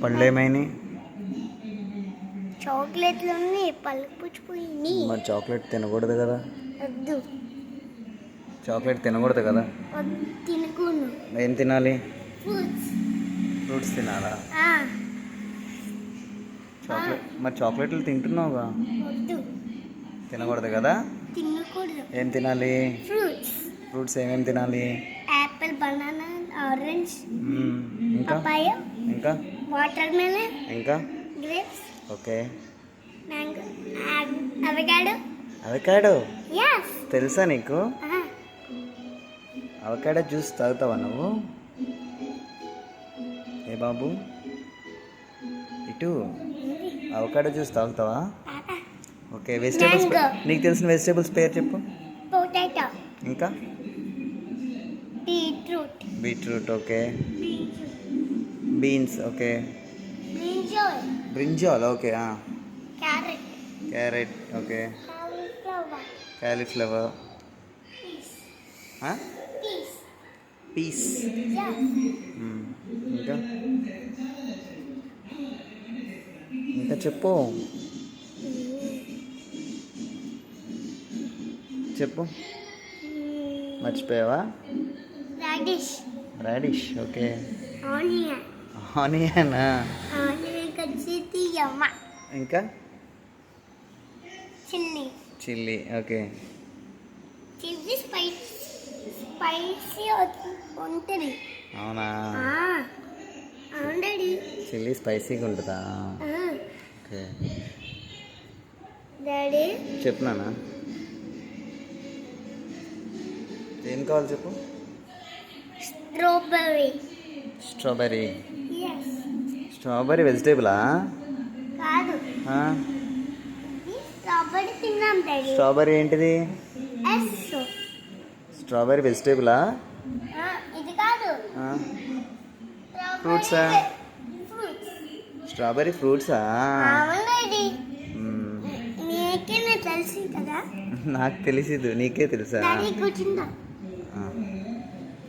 పళ్ళు ఏమైనాయి? చాక్లెట్లు ఉన్నాయి, పళ్ళు పుచ్చిపోయింది. మరి చాక్లెట్ తినకూడదు కదా? వద్దు. చాక్లెట్ తినకూడదు కదా? తినకూడదు. ఏం తినాలి? ఫ్రూట్స్. ఫ్రూట్స్ తినాలా? మరి చాక్లెట్లు తింటున్నావుగా? వద్దు. తినకూడదు కదా? తినకూడదు. ఏం తినాలి? ఫ్రూట్స్. ఫ్రూట్స్ ఏమేమి తినాలి? యాపిల్, బనానా, ఆరెంజ్, ఇంకా పపాయ, ఇంకా వాటర్ మెలన్, ఇంకా grapes, okay, mango, avocado. Avocado yes తెలుసా నీకు? అవకాడో జ్యూస్ తాగుతావా నువ్వు? ఏ బాబు ఇటు అవకాడో జ్యూస్ తాగుతావా? ఓకే. వెజిటేబుల్స్ నీకు తెలిసిన వెజిటేబుల్స్ పేరు చెప్పు. పొటాటో, ఇంకా beetroot, beetroot, okay. Beans, okay. Brinjal, brinjal, okay. Carrot, carrot, okay. Cauliflower, peas, ఇంకా ఇంకా చెప్పు చెప్పు. మర్చిపోయావా? Radish, radish, okay. Onion, onion, కచ్చితియమ్మ, ఇంకా chilli, chilli, okay. Chilli spicy ఉంటుంది. అవునా? అవునండి. చిల్లీ స్పైసీగా ఉంటుందా? ఓకే. డాడీ చెప్పు నాన్న. ఏం కావాలి చెప్పు. స్ట్రాబెర్రీ. స్ట్రాబెర్రీ. yes స్ట్రాబెర్రీ వెజిటేబులా? కాదు. స్ట్రాబెర్రీ తిన్నాం డాడీ. స్ట్రాబెర్రీ ఏంటిది? స్ట్రాబెర్రీ వెజిటేబులా? ఇది కాదు. ఫ్రూట్సా? స్ట్రాబెర్రీ ఫ్రూట్సా? అవునండి. నీకే తెలుసు కదా. నాకు తెలియదు, నీకే తెలుసా? డాడీ కూర్చుందా.